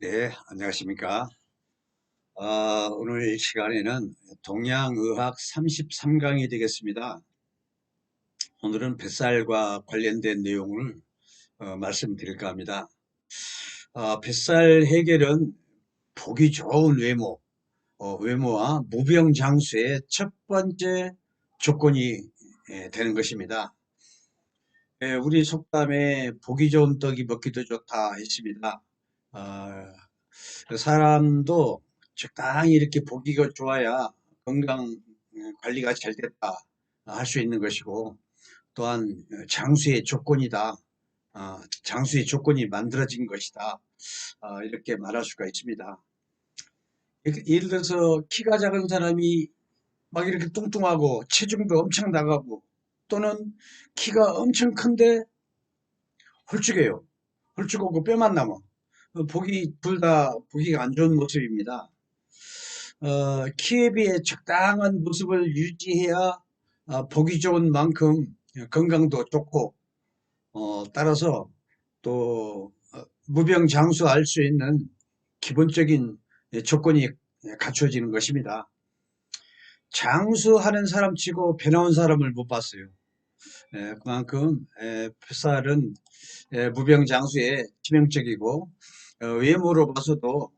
네, 안녕하십니까. 오늘 이 시간에는 동양의학 33강이 되겠습니다. 오늘은 뱃살과 관련된 내용을 말씀드릴까 합니다. 뱃살 해결은 보기 좋은 외모와 무병장수의 첫 번째 조건이 되는 것입니다. 우리 속담에 보기 좋은 떡이 먹기도 좋다 했습니다. 그 사람도 적당히 이렇게 보기가 좋아야 건강 관리가 잘 됐다 할 수 있는 것이고, 또한 장수의 조건이다, 장수의 조건이 만들어진 것이다, 이렇게 말할 수가 있습니다. 예를 들어서 키가 작은 사람이 막 이렇게 뚱뚱하고 체중도 엄청 나가고, 또는 키가 엄청 큰데 홀쭉해요. 홀쭉하고 뼈만 남아. 둘 다 보기가 안 좋은 모습입니다. 키에 비해 적당한 모습을 유지해야 보기 좋은 만큼 건강도 좋고, 따라서 또 무병장수할 수 있는 기본적인 조건이 갖춰지는 것입니다. 장수하는 사람 치고 배 나온 사람을 못 봤어요. 그만큼 뱃살은 무병장수에 치명적이고, 외모로 봐서도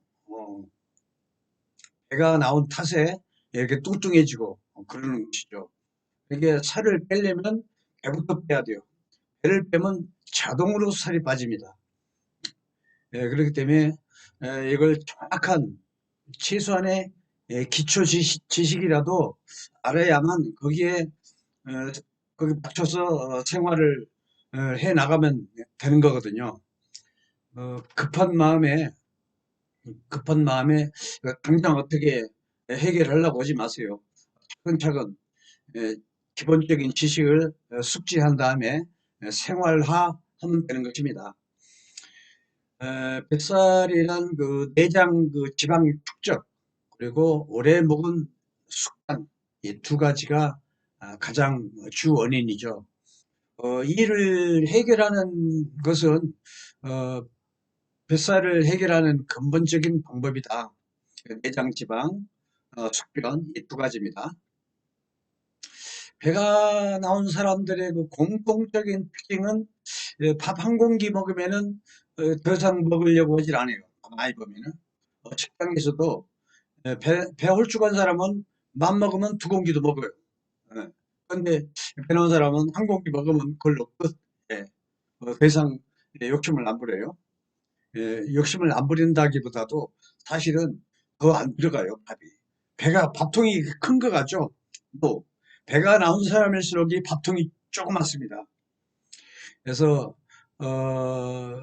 배가 나온 탓에 이렇게 뚱뚱해지고 그러는 것이죠. 이게 살을 빼려면 배부터 빼야 돼요. 배를 빼면 자동으로 살이 빠집니다. 그렇기 때문에 이걸 정확한 최소한의 기초 지식이라도 알아야만 어, 거기 맞춰서 생활을 해 나가면 되는 거거든요. 급한 마음에 당장 어떻게 해결하려고 하지 마세요. 차근차근 기본적인 지식을 숙지한 다음에 생활화하면 되는 것입니다. 뱃살이란 그 내장 그 지방 축적, 그리고 오래 먹은 습관, 이 두 가지가 가장 주 원인이죠. 이를 해결하는 것은 어, 뱃살을 해결하는 근본적인 방법이다. 내장 지방, 숙변, 이 두 가지입니다. 배가 나온 사람들의 그 공통적인 특징은 밥 한 공기 먹으면은 더 이상 먹으려고 하질 않아요. 많이 보면은 식당에서도 배 홀쭉한 사람은 맘 먹으면 두 공기도 먹어요. 그런데 배 나온 사람은 한 공기 먹으면 그걸로 끝. 예. 더 이상 욕심을 안 부려요. 욕심을 안 부린다기보다도 사실은 더 안 들어가요, 밥이. 밥통이 큰 거 같죠? 또 배가 나온 사람일수록 이 밥통이 조그맣습니다. 그래서 어,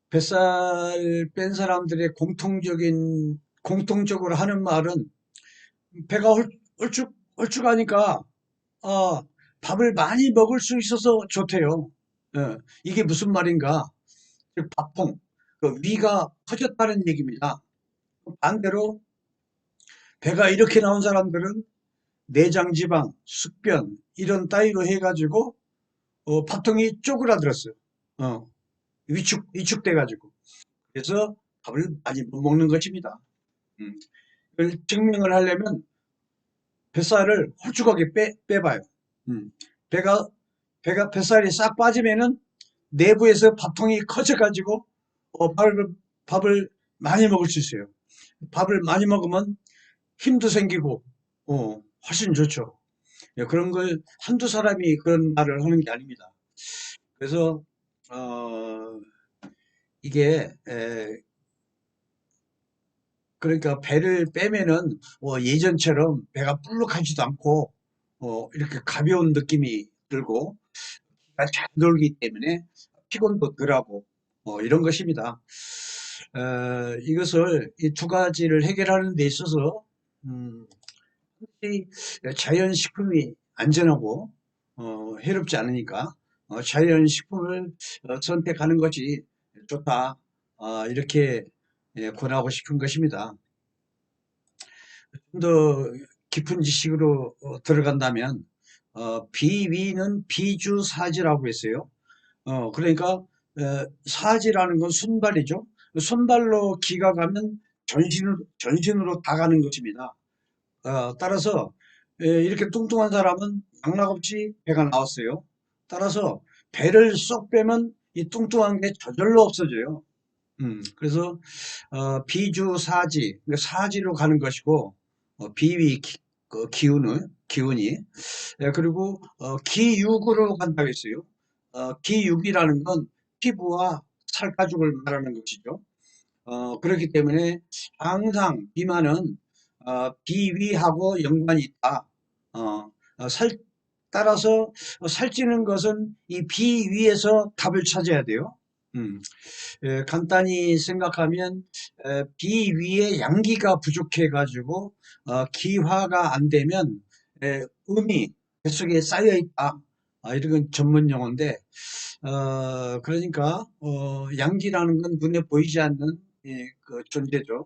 뱃살 뺀 사람들의 공통적으로 하는 말은 배가 홀쭉하니까 아, 밥을 많이 먹을 수 있어서 좋대요. 이게 무슨 말인가? 즉 밥통, 그 위가 커졌다는 얘기입니다. 반대로 배가 이렇게 나온 사람들은 내장 지방, 숙변 이런 따위로 해가지고 밥통이 쪼그라들었어요. 어, 위축돼가지고. 그래서 밥을 많이 못 먹는 것입니다. 음. 그걸 증명을 하려면 뱃살을 홀쭉하게 빼봐요. 음. 배가, 뱃살이 싹 빠지면은 내부에서 밥통이 커져가지고, 밥을 많이 먹을 수 있어요. 밥을 많이 먹으면 힘도 생기고, 훨씬 좋죠. 그런 걸 한두 사람이 그런 말을 하는 게 아닙니다. 그래서, 어, 이게, 그러니까 배를 빼면은 예전처럼 배가 불룩하지도 않고 이렇게 가벼운 느낌이 들고 잘 돌기 때문에 피곤도 덜하고 이런 것입니다. 이것을 이 두 가지를 해결하는 데 있어서 이 자연식품이 안전하고 해롭지 않으니까 자연식품을 선택하는 것이 좋다. 이렇게 권하고 싶은 것입니다. 좀 더 깊은 지식으로 들어간다면 비위는 비주사지라고 했어요. 그러니까 사지라는 건 순발이죠. 손발로 기가 가면 전신으로 다 가는 것입니다. 따라서 이렇게 뚱뚱한 사람은 양락없이 배가 나왔어요. 따라서 배를 쏙 빼면 이 뚱뚱한 게 저절로 없어져요. 그래서 비주사지, 그러니까 사지로 가는 것이고, 비위 그 기운이, 그리고 기육으로 간다고 했어요. 기육이라는 건 피부와 살가죽을 말하는 것이죠. 그렇기 때문에 항상 비만은 비위하고 연관이 있다. 어, 따라서 살찌는 것은 이 비위에서 답을 찾아야 돼요. 음, 간단히 생각하면 비위에 양기가 부족해 가지고 기화가 안 되면 음이 뱃속에 쌓여 있다. 이런 건 전문 용어인데 그러니까 양기라는 건 눈에 보이지 않는 그 존재죠.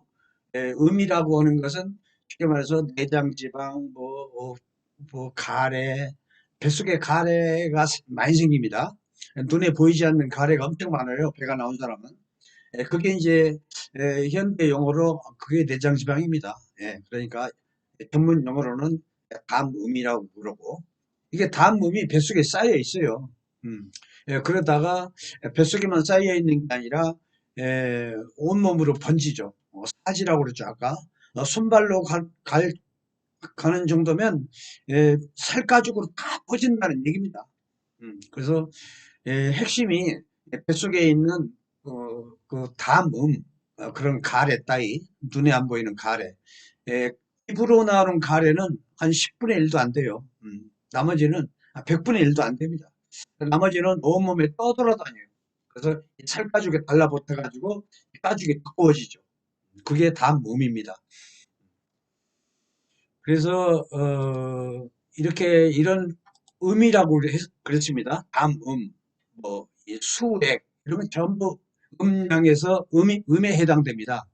음이라고 하는 것은 쉽게 말해서 내장 지방, 뭐 가래, 뱃속에 가래가 많이 생깁니다. 눈에 보이지 않는 가래가 엄청 많아요. 배가 나온 사람은. 그게 이제 현대 용어로 그게 내장 지방입니다. 그러니까 전문 용어로는 담음이라고 부르고 이게 담음이 뱃속에 쌓여 있어요. 음. 그러다가 뱃속에만 쌓여 있는 게 아니라 온몸으로 번지죠. 사지라고 그랬죠 아까. 손발로 가는 정도면 살가죽으로 다 퍼진다는 얘기입니다. 그래서 핵심이 뱃속에 있는 그 담음, 그런 가래 따위, 눈에 안 보이는 가래, 입으로 나오는 가래는 한 10분의 1도 안 돼요. 나머지는 100분의 1도 안 됩니다. 나머지는 온몸에 떠돌아다녀요. 그래서 이 살가죽에 달라붙어가지고 가죽이 두꺼워지죠. 그게 담음입니다. 그래서 이렇게 이런 음이라고 그랬습니다. 담음, 뭐 수액 이런 건 전부 음양에서 음에 해당됩니다.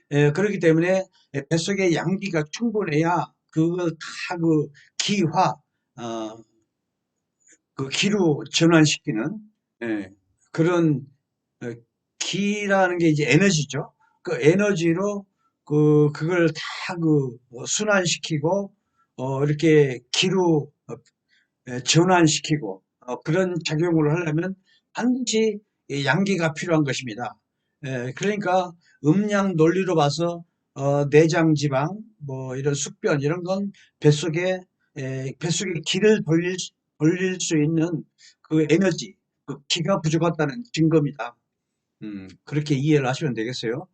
그렇기 때문에 뱃속에 양기가 충분해야 그거 다 그 기화, 어, 그 기로 전환시키는 그런 어, 기라는 게 이제 에너지죠. 그 에너지로 그걸 다 순환시키고 이렇게 기로 전환시키고 그런 작용을 하려면 반드시 이 양기가 필요한 것입니다. 그러니까 음양 논리로 봐서 내장 지방 뭐 이런 숙변 이런 건 뱃속에 뱃속에 기를 돌릴 수 있는 그 에너지 그 기가 부족하다는 증거입니다. 그렇게 이해를 하시면 되겠어요.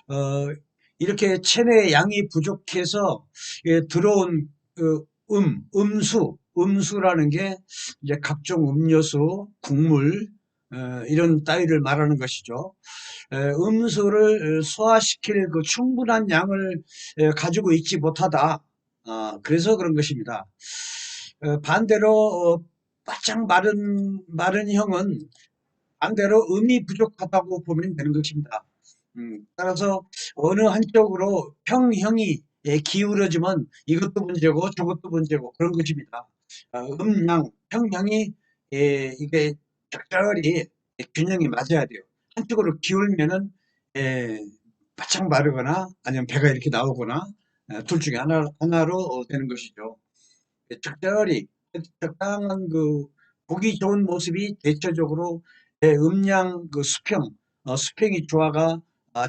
어, 이렇게 체내 양이 부족해서 들어온 그 음수라는 게 이제 각종 음료수, 국물, 이런 따위를 말하는 것이죠. 음수를 소화시킬 그 충분한 양을 가지고 있지 못하다. 그래서 그런 것입니다. 반대로 바짝 마른 형은 반대로 음이 부족하다고 보면 되는 것입니다. 따라서 어느 한쪽으로 평형이 기울어지면 이것도 문제고 저것도 문제고 그런 것입니다. 음양, 평형이 이게 적절히 균형이 맞아야 돼요. 한쪽으로 기울면은 에, 바짝 마르거나 아니면 배가 이렇게 나오거나 둘 중에 하나로 되는 것이죠. 적절히 적당한 그 보기 좋은 모습이 대체적으로 음양 그 수평이 조화가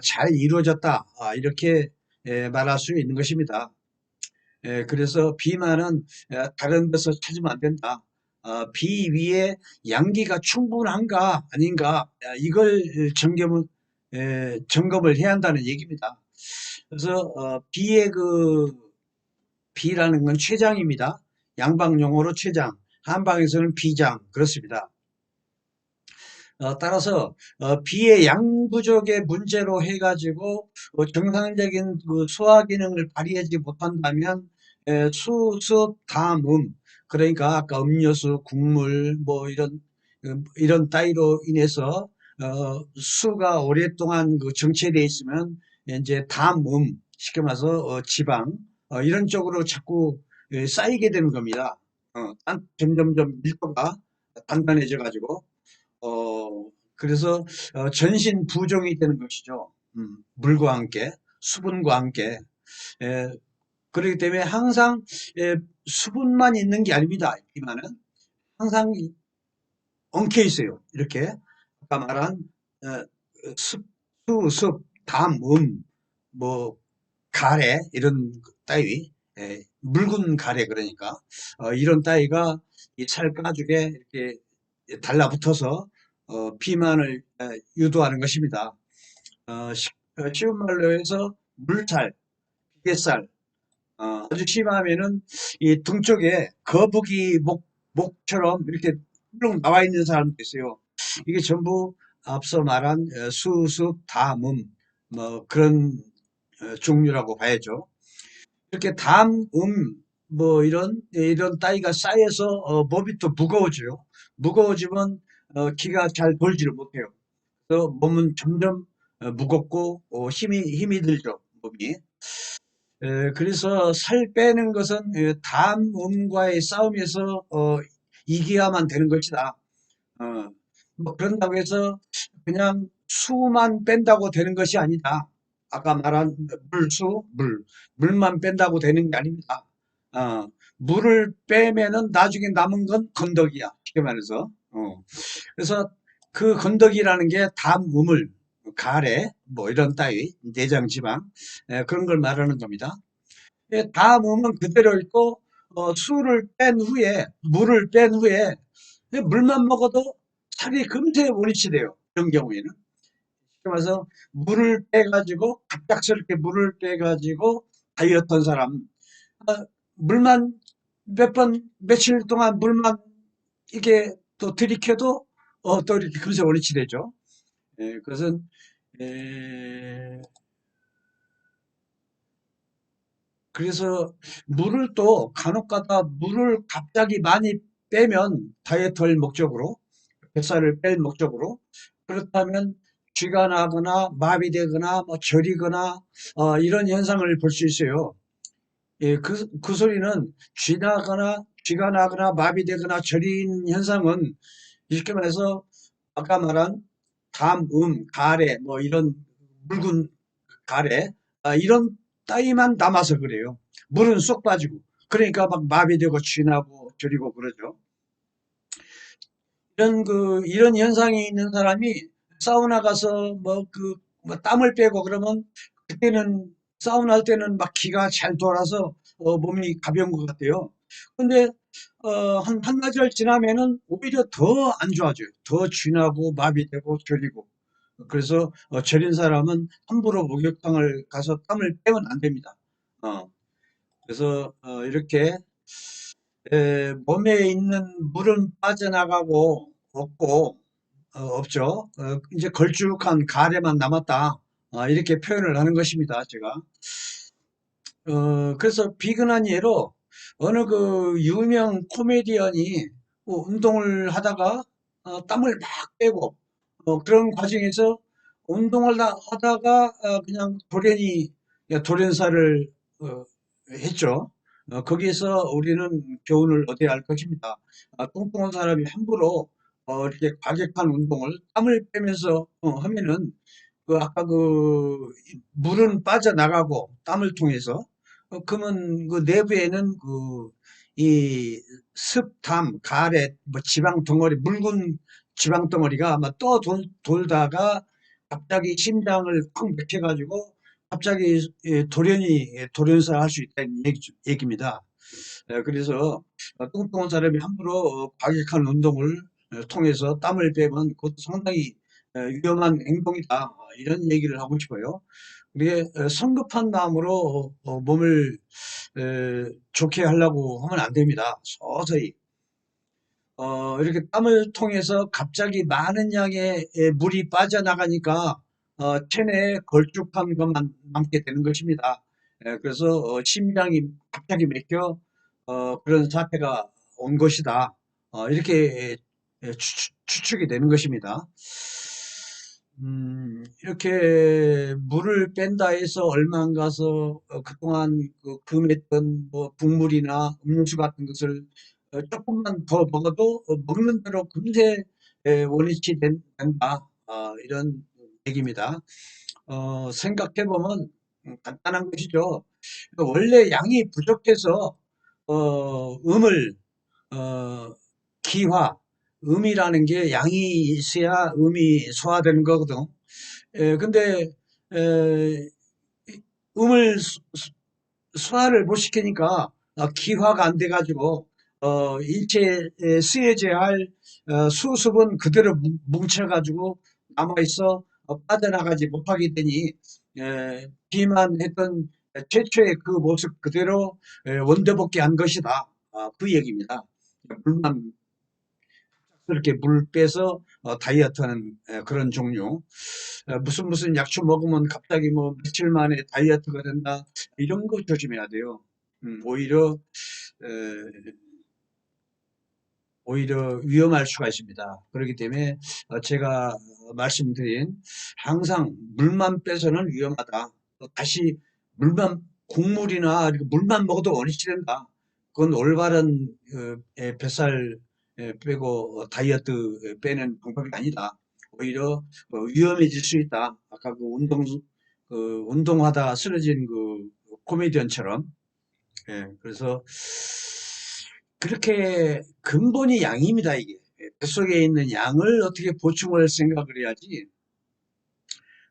잘 이루어졌다 이렇게 말할 수 있는 것입니다. 그래서 비만은 다른 데서 찾으면 안 된다. 비위에 양기가 충분한가 아닌가 이걸 점검을 해야 한다는 얘기입니다. 그래서 비의 비라는 건 췌장입니다. 양방 용어로 췌장, 한방에서는 비장 그렇습니다. 따라서 비의 양 부족의 문제로 해가지고 정상적인 그 소화 기능을 발휘하지 못한다면 수습 담음 그러니까 아까 음료수, 국물 뭐 이런 따위로 인해서 수가 오랫동안 그 정체되어 있으면 이제 담음 쉽게 말해서 지방 이런 쪽으로 자꾸 쌓이게 되는 겁니다. 점점점 밀도가 단단해져 가지고 어, 그래서 전신 부종이 되는 것이죠. 물과 함께, 수분과 함께. 에, 그렇기 때문에 항상 수분만 있는 게 아닙니다. 비만은 항상 엉켜 있어요. 이렇게 아까 말한 어, 습, 수, 습, 담, 뭐 가래 이런 따위, 묽은 가래 그러니까 이런 따위가 이 살 가죽에 이렇게 달라붙어서 비만을 유도하는 것입니다. 쉬운 말로 해서 물살, 비계살, 아주 심하면은 이 등 쪽에 거북이 목처럼 이렇게 쭉 나와 있는 사람도 있어요. 이게 전부 앞서 말한 수습, 담음 뭐 그런 종류라고 봐야죠. 이렇게 뭐 이런 따위가 쌓여서 몸이 또 무거워져요. 무거워지면 기가 잘 돌지를 못해요. 그래서 몸은 점점 무겁고 힘이 들죠, 몸이. 그래서 살 빼는 것은 담음과의 싸움에서 이겨야만 되는 것이다. 어, 뭐 그런다고 해서 그냥 수만 뺀다고 되는 것이 아니다. 아까 말한 물만 뺀다고 되는 게 아닙니다. 어, 물을 빼면은 나중에 남은 건 건더기야. 쉽게 말해서. 그래서 그 건더기라는 게 담음을, 가래, 뭐 이런 따위, 내장 지방, 그런 걸 말하는 겁니다. 담음은 그대로 있고, 술을 뺀 후에, 물을 뺀 후에, 물만 먹어도 살이 금세 원위치 돼요. 이런 경우에는. 그래서 물을 빼가지고, 갑작스럽게 물을 빼가지고 다이어트 한 사람, 물만 며칠 동안 물만 이게 또 들이켜도, 또 이렇게 금세 원위치 되죠. 그것은, 에, 그래서 물을 또 간혹 가다 물을 갑자기 많이 빼면 다이어트할 목적으로, 뱃살을 뺄 목적으로, 그렇다면 쥐가 나거나 마비되거나 뭐 저리거나 이런 현상을 볼 수 있어요. 그 소리는 쥐가 나거나 마비되거나 저린 현상은 이렇게 말해서 아까 말한 가래, 뭐 이런 묽은 가래, 이런 따위만 남아서 그래요. 물은 쏙 빠지고. 그러니까 막 마비되고 쥐나고 저리고 그러죠. 이런 현상이 있는 사람이 사우나 가서 뭐 땀을 빼고 그러면 그때는 사우나 할 때는 막 기가 잘 돌아서 몸이 가벼운 것 같아요. 근데 한 나절 지나면은 오히려 더 안 좋아져요. 더 쥐나고 마비되고 저리고. 그래서 저린 사람은 함부로 목욕탕을 가서 땀을 빼면 안 됩니다. 어, 그래서 이렇게 몸에 있는 물은 빠져나가고 없고 없죠. 이제 걸쭉한 가래만 남았다. 이렇게 표현을 하는 것입니다. 제가. 그래서 비근한 예로 어느 그 유명 코미디언이 운동을 하다가 땀을 막 빼고 그런 과정에서 운동을 하다가 그냥 돌연사를 했죠. 거기에서 우리는 교훈을 얻어야 할 것입니다. 뚱뚱한 사람이 함부로 이렇게 과격한 운동을 땀을 빼면서 하면은 아까 물은 빠져나가고 땀을 통해서 그러면 그 내부에는 이 습담, 가래, 뭐 지방 덩어리, 묽은 지방 덩어리가 아마 돌다가 갑자기 심장을 확 맥혀가지고 갑자기 돌연사 할 수 있다는 얘기입니다. 그래서 뚱뚱한 사람이 함부로 과격한 운동을 통해서 땀을 빼면 그것도 상당히 위험한 행동이다. 이런 얘기를 하고 싶어요. 우리가 성급한 마음으로 몸을 좋게 하려고 하면 안 됩니다. 서서히. 이렇게 땀을 통해서 갑자기 많은 양의 물이 빠져나가니까 체내에 걸쭉한 것만 남게 되는 것입니다. 그래서 심장이 갑자기 막혀 그런 사태가 온 것이다. 이렇게 추측이 되는 것입니다. 이렇게 물을 뺀다 해서 얼마 안 가서 그동안 금했던 뭐 국물이나 음료수 같은 것을 조금만 더 먹어도 먹는 대로 금세 원위치 된다. 이런 얘기입니다. 생각해보면 간단한 것이죠. 원래 양이 부족해서 음을 어, 기화, 음이라는 게 양이 있어야 음이 소화되는 거거든. 근데 에, 음을 소화를 못 시키니까 기화가 안 돼가지고 일체에 쓰여져야 할 수습은 그대로 뭉쳐가지고 남아있어 빠져나가지 못하게 되니 비만했던 최초의 그 모습 그대로 원대복귀한 것이다. 그 얘기입니다. 물만 그렇게 물 빼서 다이어트하는 그런 종류. 무슨 약초 먹으면 갑자기 뭐 며칠 만에 다이어트가 된다. 이런 거 조심해야 돼요. 오히려 오히려 위험할 수가 있습니다. 그렇기 때문에 제가 말씀드린 항상 물만 빼서는 위험하다. 또 다시 물만 국물이나 이렇게 물만 먹어도 원위치 된다. 그건 올바른 뱃살 빼고 다이어트 빼는 방법이 아니다. 오히려 위험해질 수 있다. 아까 그 운동하다 쓰러진 그 코미디언처럼. 그래서 그렇게 근본이 양입니다, 이게. 뱃속에 있는 양을 어떻게 보충할 생각을 해야지.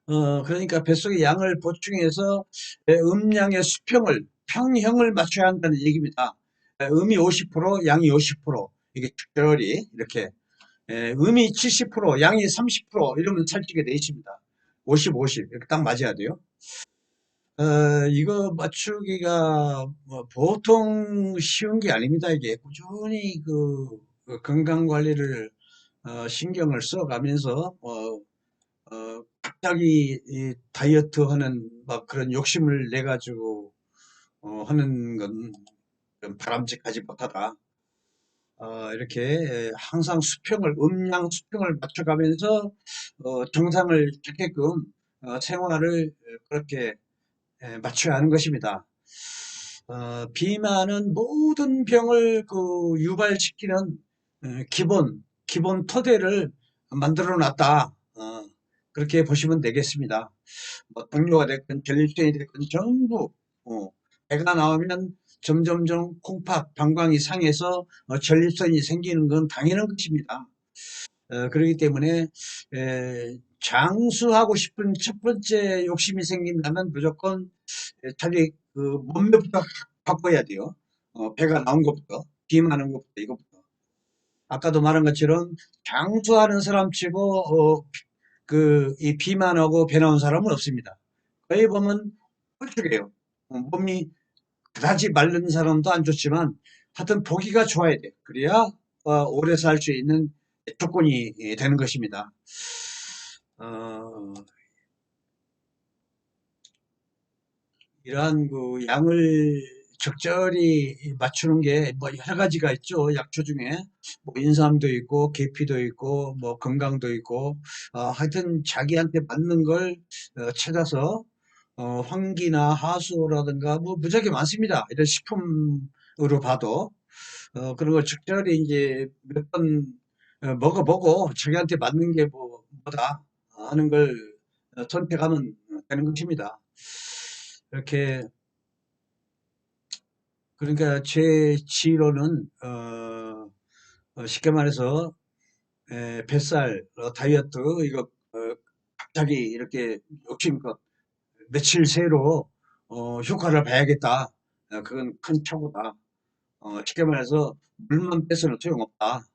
그러니까 뱃속의 양을 보충해서 음양의 수평을, 평형을 맞춰야 한다는 얘기입니다. 음이 50%, 양이 50%, 이게 적절히 이렇게, 음이 70%, 양이 30% 이러면 살찌게 돼 있습니다. 50, 50, 이렇게 딱 맞아야 돼요. 이거 맞추기가 뭐 보통 쉬운 게 아닙니다. 이게 꾸준히 그 건강 관리를 신경을 써가면서 갑자기 이 다이어트 하는 막 그런 욕심을 내 가지고 하는 건 좀 바람직하지 못하다. 이렇게 항상 수평을 음양 수평을 맞춰가면서 정상을 찾게끔 생활을 그렇게 맞춰야 하는 것입니다. 비만은 모든 병을 그 유발시키는 기본 토대를 만들어 놨다. 그렇게 보시면 되겠습니다. 뭐 당뇨가 됐건 전립선이 됐건 전부 배가 나오면 점점점 콩팥, 방광이 상해서 전립선이 생기는 건 당연한 것입니다. 그렇기 때문에 장수하고 싶은 첫 번째 욕심이 생긴다면 무조건 자기 그 몸매부터 바꿔야 돼요. 배가 나온 것부터, 비만한 것부터, 이것부터. 아까도 말한 것처럼 장수하는 사람 치고 이 비만하고 배 나온 사람은 없습니다. 거의 보면 홀쭉해요. 몸이 그다지 마른 사람도 안 좋지만 하여튼 보기가 좋아야 돼. 그래야 오래 살 수 있는 조건이 되는 것입니다. 어, 이러한 그 양을 적절히 맞추는 게 뭐 여러 가지가 있죠. 약초 중에 뭐 인삼도 있고 계피도 있고 뭐 건강도 있고 하여튼 자기한테 맞는 걸 찾아서 황기나 하수라든가 뭐 무지하게 많습니다. 이런 식품으로 봐도 그런 걸 적절히 이제 몇 번 먹어보고 자기한테 맞는 게 뭐다 하는 걸 선택하면 되는 것입니다. 이렇게 그러니까 제 지로는 쉽게 말해서 뱃살 다이어트 이거 갑자기 이렇게 욕심껏 며칠 새로 효과를 봐야겠다. 그건 큰 착오다. 쉽게 말해서 물만 빼서는 소용없다.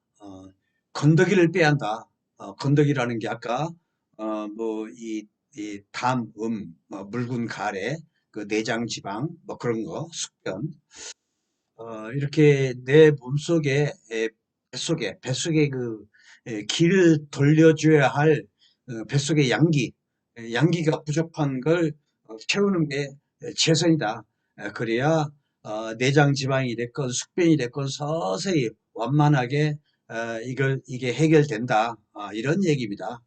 건더기를 빼야 한다. 건더기라는 게 아까 뭐 이 담, 묽은 가래, 그 내장 지방 뭐 그런 거, 숙변 이렇게 내 몸속에 뱃속에 그 기를 돌려줘야 할 뱃속의 양기가 부족한 걸 채우는 게 최선이다. 그래야 내장 지방이 됐건 숙변이 됐건 서서히 완만하게 이게 해결된다. 이런 얘기입니다.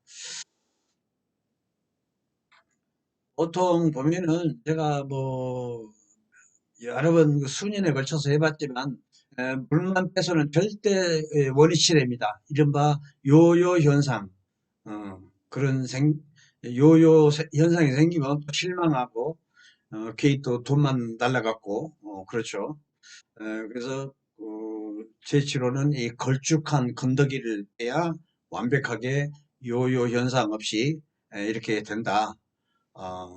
보통 보면은 제가 뭐 여러 번 수년에 걸쳐서 해봤지만 물만 빼서는 절대 원위치 됩니다. 이른바 요요 현상. 어, 그런 요요 현상이 생기면 또 실망하고, 괜히 또 돈만 날라갔고, 그렇죠. 그래서 제 치로는 이 걸쭉한 건더기를 빼야 완벽하게 요요 현상 없이 이렇게 된다. 어,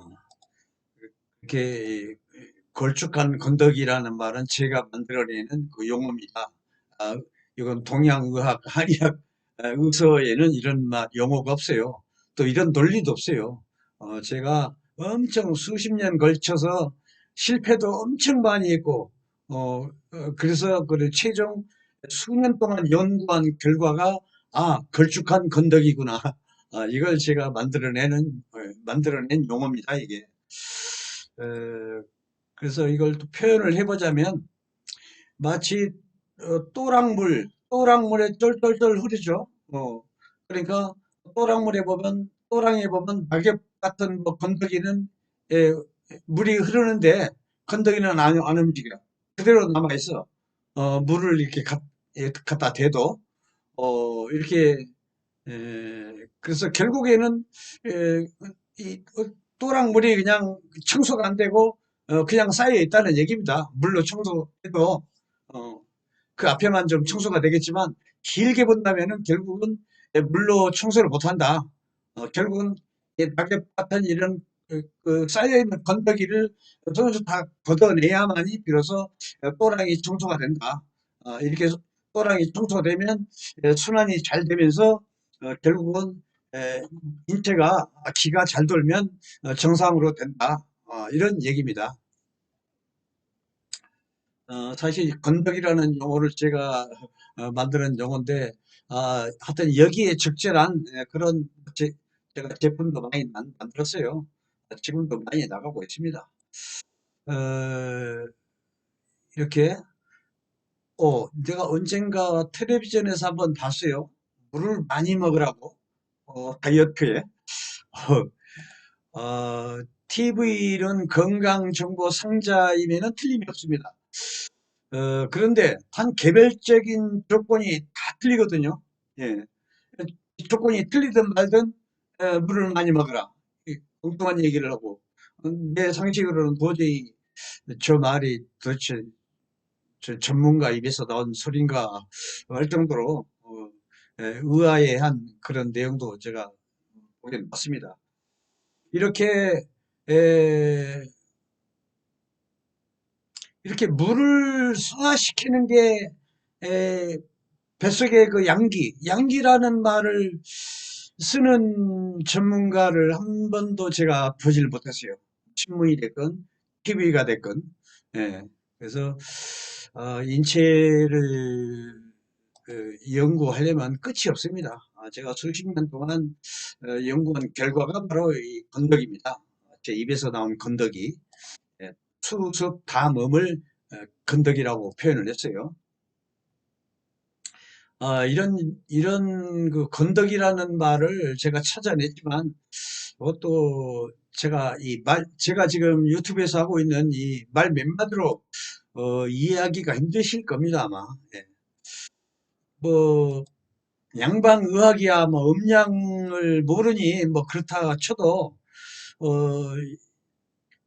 이렇게 걸쭉한 건더기라는 말은 제가 만들어내는 그 용어입니다. 아, 이건 동양의학, 한의학 의서에는 이런 용어가 없어요. 또 이런 논리도 없어요. 제가 엄청 수십 년 걸쳐서 실패도 엄청 많이 했고, 그래서 그 최종 수년 동안 연구한 결과가 걸쭉한 건더기구나. 이걸 제가 만들어낸 용어입니다, 이게. 에, 그래서 이걸 또 표현을 해보자면 마치 또랑물에 쫄쫄쫄 흐르죠. 그러니까 또랑에 보면 낙엽 같은 뭐 건더기는 예, 물이 흐르는데 건더기는 안 움직여. 그대로 남아 있어. 물을 이렇게 갖다 대도 이렇게 그래서 결국에는 에, 이 또랑물이 그냥 청소가 안 되고 그냥 쌓여 있다는 얘기입니다. 물로 청소해도 어, 그 앞에만 좀 청소가 되겠지만 길게 본다면은 결국은 물로 청소를 못한다. 결국은 이 낙엽 같은 이런 그 쌓여있는 건더기를 손수 다 걷어내야만이 비로소 또랑이 청소가 된다. 이렇게 또랑이 청소되면 순환이 잘 되면서 결국은 에, 인체가 기가 잘 돌면 정상으로 된다. 이런 얘기입니다. 사실 건더기라는 용어를 제가 만드는 용어인데 하여튼 여기에 적절한 그런 제가 제품도 많이 만들었어요. 지금도 많이 나가고 있습니다. 어, 이렇게 내가 언젠가 텔레비전에서 한번 봤어요. 물을 많이 먹으라고 다이어트에. TV는 건강 정보 상자임에는 틀림이 없습니다. 그런데 단 개별적인 조건이 다 틀리거든요. 예. 조건이 틀리든 말든 물을 많이 먹어라. 엉뚱한 얘기를 하고 내 상식으로는 도저히 저 말이 도대체 저 전문가 입에서 나온 소린가 할 정도로 의아해한 그런 내용도 제가 보기엔 봤습니다. 이렇게 에, 이렇게 물을 소화시키는 게 뱃속의 그 양기라는 말을 쓰는 전문가를 한 번도 제가 보질 못했어요. 신문이 됐건, TV가 됐건. 예. 그래서, 인체를 연구하려면 끝이 없습니다. 제가 수십 년 동안 연구한 결과가 바로 이 건더기입니다. 제 입에서 나온 건더기. 예. 수습 담음을 건더기라고 표현을 했어요. 이런 그 건더기라는 말을 제가 찾아냈지만, 그것도 제가 지금 유튜브에서 하고 있는 이 말 몇 마디로, 이해하기가 힘드실 겁니다, 아마. 예. 뭐, 양방의학이야, 뭐, 음양을 모르니, 뭐, 어,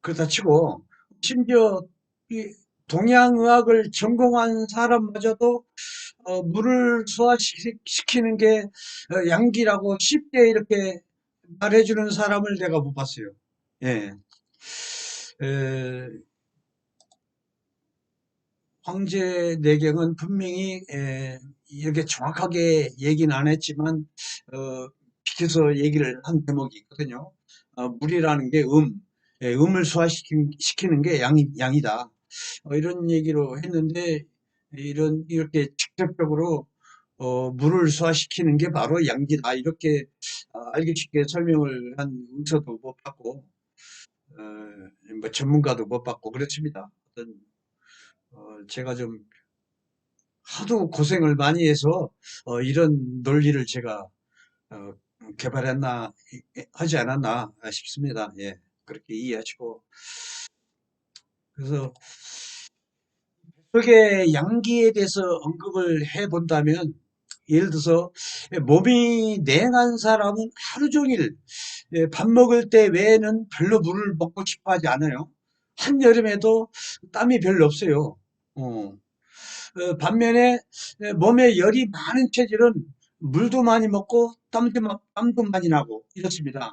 그렇다 치고, 심지어 이 동양의학을 전공한 사람마저도 물을 소화시키는 게 양기라고 쉽게 이렇게 말해주는 사람을 내가 못 봤어요. 예. 에, 황제 내경은 분명히 이렇게 정확하게 얘기는 안 했지만 비켜서 얘기를 한 대목이 있거든요. 물이라는 게 음을 소화시키는 게 양이다. 이런 얘기로 했는데 이렇게 직접적으로 물을 소화시키는 게 바로 양기다. 이렇게 알기 쉽게 설명을 한 의사도 못 받고 뭐 전문가도 못 받고 그렇습니다. 어떤 제가 좀 하도 고생을 많이 해서 이런 논리를 제가 어, 개발했나 하지 않았나 싶습니다. 예, 그렇게 이해하시고 그래서 그게 양기에 대해서 언급을 해 본다면 예를 들어서 몸이 냉한 사람은 하루 종일 밥 먹을 때 외에는 별로 물을 먹고 싶어 하지 않아요. 한여름에도 땀이 별로 없어요. 어. 반면에 몸에 열이 많은 체질은 물도 많이 먹고 땀도 많이 나고 이렇습니다.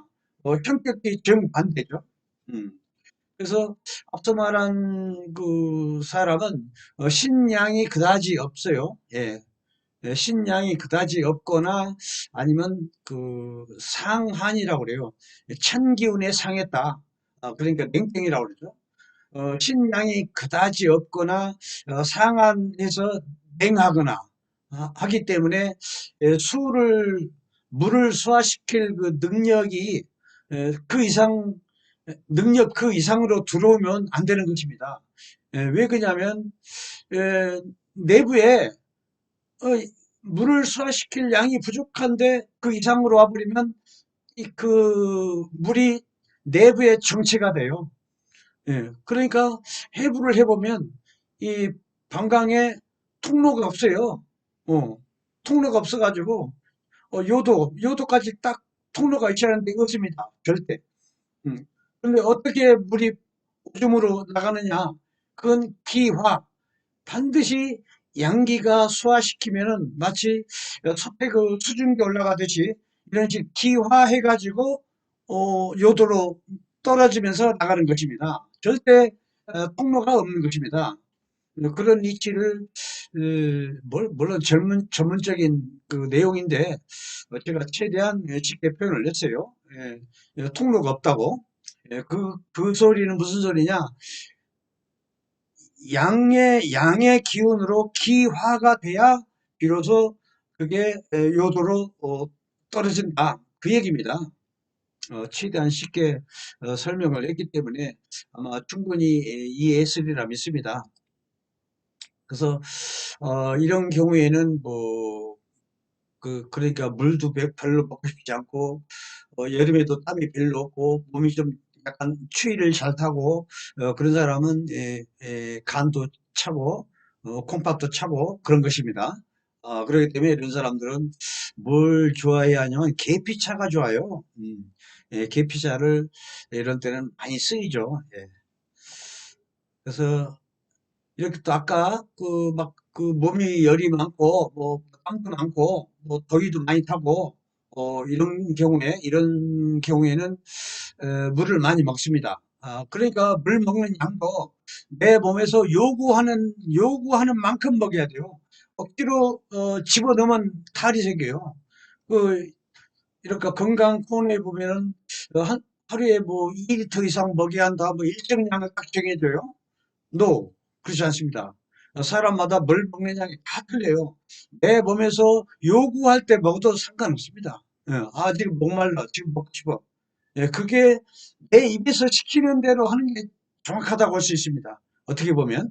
성격이 정반대죠. 음. 그래서 앞서 말한 그 사람은 신양이 그다지 없어요. 예. 신양이 그다지 없거나 아니면 그 상한이라고 그래요. 찬 기운에 상했다. 그러니까 냉병이라고 그러죠. 신양이 그다지 없거나 상한해서 냉하거나 하기 때문에 수를 물을 소화시킬 그 능력이 그 이상 능력 그 이상으로 들어오면 안 되는 것입니다. 왜 그러냐면 내부에 어, 물을 소화시킬 양이 부족한데 그 이상으로 와버리면 그 물이 내부에 정체가 돼요. 예, 그러니까 해부를 해보면 이 방광에 통로가 없어요. 어, 통로가 없어가지고 요도까지 딱 통로가 있어야 하는데 없습니다. 절대. 음. 근데 어떻게 물이 오줌으로 나가느냐? 그건 기화. 반드시 양기가 소화시키면은 마치 섭의 그 수증기 올라가듯이 이런 식 기화해가지고 요도로 떨어지면서 나가는 것입니다. 절대 통로가 없는 것입니다. 그런 이치를 물론 전문적인 그 내용인데 제가 최대한 쉽게 표현을 했어요. 통로가 없다고. 그 소리는 무슨 소리냐? 양의 기운으로 기화가 돼야 비로소 그게 요도로 떨어진다. 그 얘기입니다. 최대한 쉽게 설명을 했기 때문에 아마 충분히 이해했으리라 믿습니다. 그래서 이런 경우에는 뭐 그러니까 물도 별로 먹고 싶지 않고 여름에도 땀이 별로 없고 몸이 좀 약간 추위를 잘 타고 그런 사람은 간도 차고 콩밥도 차고 그런 것입니다. 그렇기 때문에 이런 사람들은 뭘 좋아해야 하냐면 계피차가 좋아요. 계피차를 이런 때는 많이 쓰이죠. 예. 그래서 이렇게 또 아까 그 막 그 몸이 열이 많고 뭐 땀도 많고 뭐 더위도 많이 타고 이런 경우에는 물을 많이 먹습니다. 그러니까 물 먹는 양도 내 몸에서 요구하는 만큼 먹어야 돼요. 억지로 집어넣으면 탈이 생겨요. 그 이렇게 건강 코너에 보면은 하루에 뭐 2리터 이상 먹여야 한다 뭐 일정량을 딱 정해줘요. No, 그렇지 않습니다. 사람마다 뭘 먹는 양이 다 틀려요. 내 몸에서 요구할 때 먹어도 상관없습니다. 지금 목말라, 지금 먹고 싶어. 그게 내 입에서 시키는 대로 하는 게 정확하다고 할 수 있습니다. 어떻게 보면.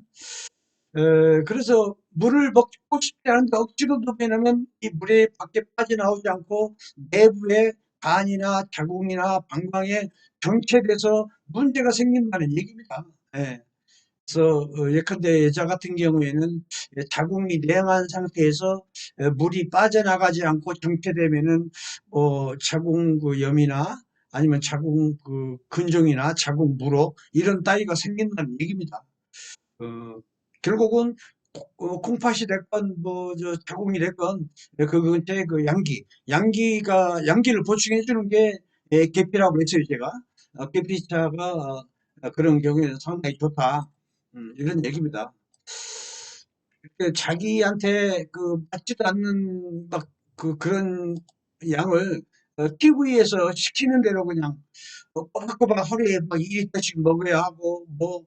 그래서 물을 먹고 싶지 않은데 억지로 넣으면 이 물이 밖에 빠져나오지 않고 내부에 간이나 자궁이나 방광에 정체돼서 문제가 생긴다는 얘기입니다. 예. 그래서 예컨대 여자 같은 경우에는 자궁이 냉한 상태에서 물이 빠져나가지 않고 정체되면은 자궁 그 염이나 아니면 자궁 그 근종이나 자궁 물혹 이런 따위가 생긴다는 얘기입니다. 어, 결국은 콩팥이 됐건 뭐 저 자궁이 됐건 그 근처에 그 양기를 보충해 주는 게 계피라고 했어요 제가. 계피차가 그런 경우에는 상당히 좋다. 이런 얘기입니다. 자기한테 그 맞지도 않는 막 그런 양을 TV에서 시키는 대로 그냥 꼬박꼬박 하루에 막 2리터씩 먹어야 하고 뭐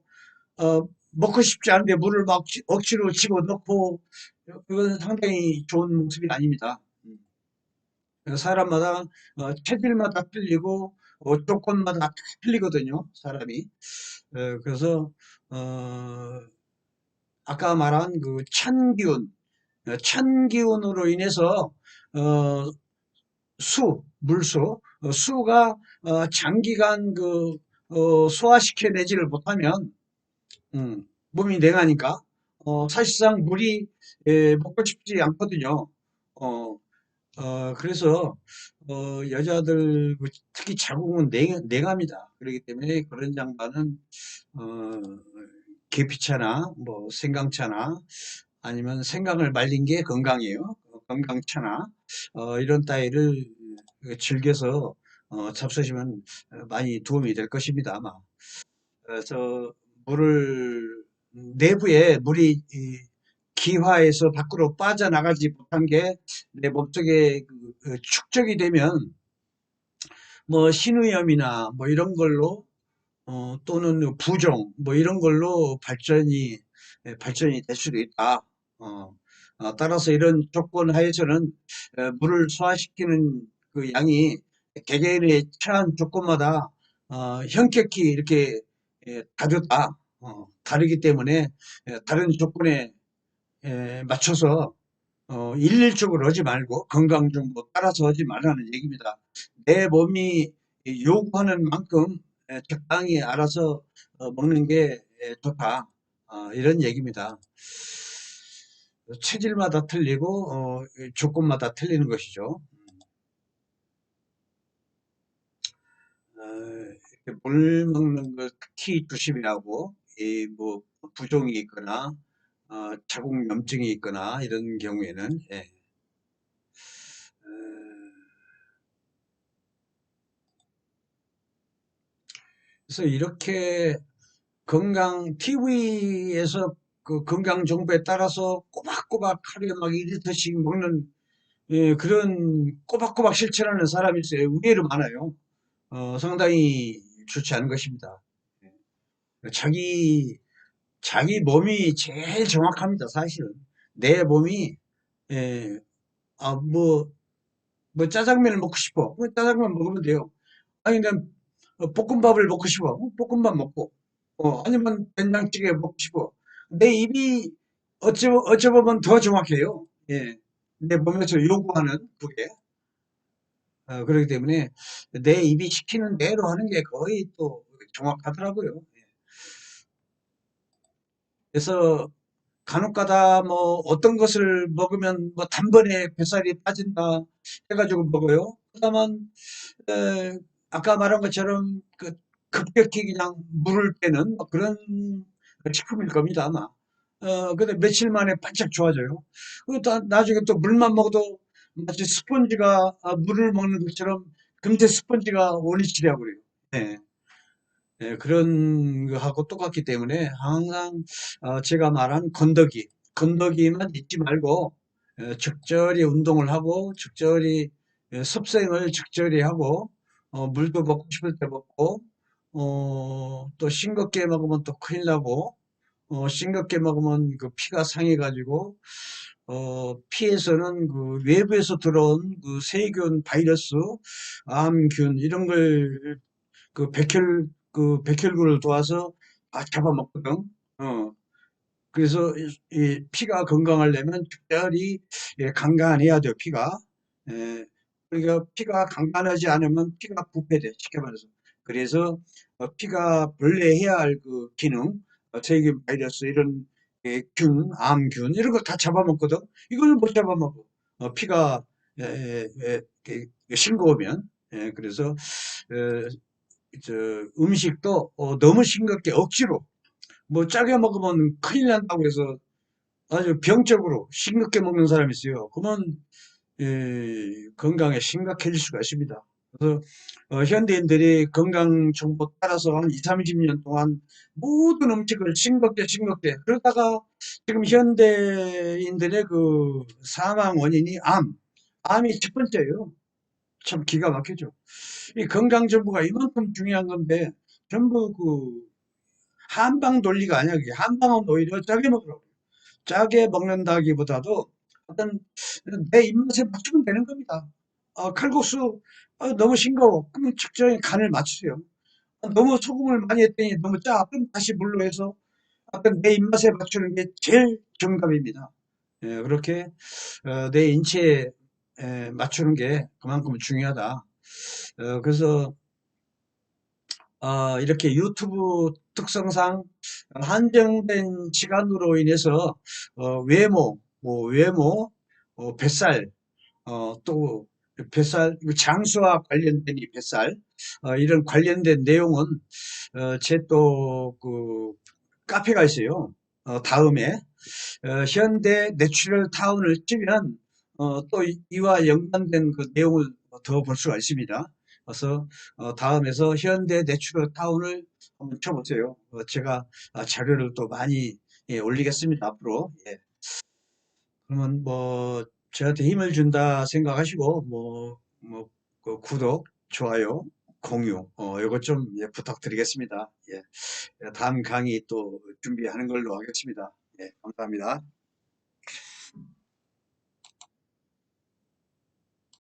먹고 싶지 않은데 물을 막 억지로 집어넣고 그건 상당히 좋은 모습이 아닙니다. 사람마다 체질마다 틀리고 조건마다 다 틀리거든요, 사람이. 그래서 어, 아까 말한 그 찬 기운으로 인해서 어, 수가 장기간 소화시켜내지를 못하면 몸이 냉하니까 사실상 물이 먹고 싶지 않거든요. 어, 그래서 여자들 특히 자궁은 냉합니다. 그렇기 때문에 그런 양반은 어, 계피차나 뭐 생강차나 아니면 생강을 말린 게 건강이에요. 건강차나 이런 따위를 즐겨서 잡수시면 많이 도움이 될 것입니다. 아마. 그래서 물을 내부에 물이 기화해서 밖으로 빠져나가지 못한 게 내 몸속에 축적이 되면 뭐 신우염이나 뭐 이런 걸로 또는 부종 뭐 이런 걸로 발전이 될 수도 있다. 어, 따라서 이런 조건 하에서는 물을 소화시키는 그 양이 개개인의 처한 조건마다 현격히 이렇게 다르다. 다르기 때문에 다른 조건에 맞춰서 일률적으로 하지 말고 건강정보 따라서 하지 말라는 얘기입니다. 내 몸이 요구하는 만큼 적당히 알아서 먹는 게 좋다. 이런 얘기입니다. 체질마다 틀리고 조건마다 틀리는 것이죠. 이렇게 물 먹는 걸 특히 조심이라고 이 뭐 부종이 있거나 자궁염증이 있거나 이런 경우에는 어, 그래서 이렇게 TV에서 그 건강 정보에 따라서 꼬박꼬박 하루에 막 2리터씩 먹는 그런 꼬박꼬박 실천하는 사람이 있어요. 의외로 많아요. 상당히 좋지 않은 것입니다. 자기, 자기 몸이 제일 정확합니다, 사실은. 내 몸이, 예, 뭐, 짜장면을 먹고 싶어. 짜장면 먹으면 돼요. 아니, 난 볶음밥을 먹고 싶어. 볶음밥 먹고. 아니면 된장찌개 먹고 싶어. 내 입이 어찌 보면 더 정확해요. 예. 내 몸에서 요구하는 그게. 그렇기 때문에 내 입이 시키는 대로 하는 게 거의 또 정확하더라고요. 예. 그래서 간혹가다 뭐 어떤 것을 먹으면 뭐 단번에 뱃살이 빠진다 해가지고 먹어요. 그다음은 에, 아까 말한 것처럼 급격히 그냥 물을 빼는 뭐 그런 식품일 겁니다, 아마. 근데 며칠 만에 반짝 좋아져요. 나중에 또 물만 먹어도 마치 스펀지가 물을 먹는 것처럼 금세 스펀지가 원위치 되어버려요. 예. 예, 그런 거하고 똑같기 때문에 항상 제가 말한 건더기만 잊지 말고 적절히 운동을 하고 적절히 섭생을 적절히 하고 물도 먹고 싶을 때 먹고 또 싱겁게 먹으면 또 큰일 나고 싱겁게 먹으면 그 피가 상해가지고 피에서는 그 외부에서 들어온 그 세균, 바이러스, 암균 이런 걸 백혈구를 도와서 다 잡아먹거든. 어. 그래서 이 피가 건강하려면 특별히 간간해야 돼요, 피가. 예, 그러니까 피가 간간하지 않으면 피가 부패돼, 쉽게 말해서. 그래서 피가 본래 해야 할 그 기능, 세균, 바이러스 이런 암균 이런 거 다 잡아먹거든. 이걸 못 잡아먹어. 피가 싱거우면. 그래서 어, 저 음식도 너무 싱겁게 억지로 뭐 짜게 먹으면 큰일 난다고 해서 아주 병적으로 싱겁게 먹는 사람이 있어요. 그러면 건강에 심각해질 수가 있습니다. 그래서 현대인들이 건강 정보 따라서 한 2, 30년 동안 모든 음식을 싱겁게 그러다가 지금 현대인들의 그 사망 원인이 암이 첫 번째예요. 참 기가 막히죠. 이 건강 정보가 이만큼 중요한 건데 전부 한방 논리가 아니야. 그게 한방은 오히려 짜게 먹으라고. 짜게 먹는다기보다도 어떤 내 입맛에 맞추면 되는 겁니다. 칼국수 너무 싱거워. 그러면 적절히 간을 맞추세요. 너무 소금을 많이 했더니 너무 짜. 그럼 다시 물로 해서 어떤 내 입맛에 맞추는 게 제일 정답입니다. 그렇게 내 인체에 맞추는 게 그만큼 중요하다. 그래서 이렇게 유튜브 특성상 한정된 시간으로 인해서 외모, 뱃살, 또 뱃살, 장수와 관련된 이 뱃살, 이런 관련된 내용은 제 또 그 카페가 있어요. 다음에 현대 내추럴 타운을 치면 또 이와 연관된 그 내용을 더 볼 수가 있습니다. 그래서 다음에서 현대 내추럴 타운을 한번 쳐보세요. 제가 자료를 또 많이 올리겠습니다. 앞으로. 예. 그러면 뭐 저한테 힘을 준다 생각하시고 그 구독, 좋아요, 공유 이것 좀 부탁드리겠습니다. 예. 다음 강의 또 준비하는 걸로 하겠습니다. 예, 감사합니다.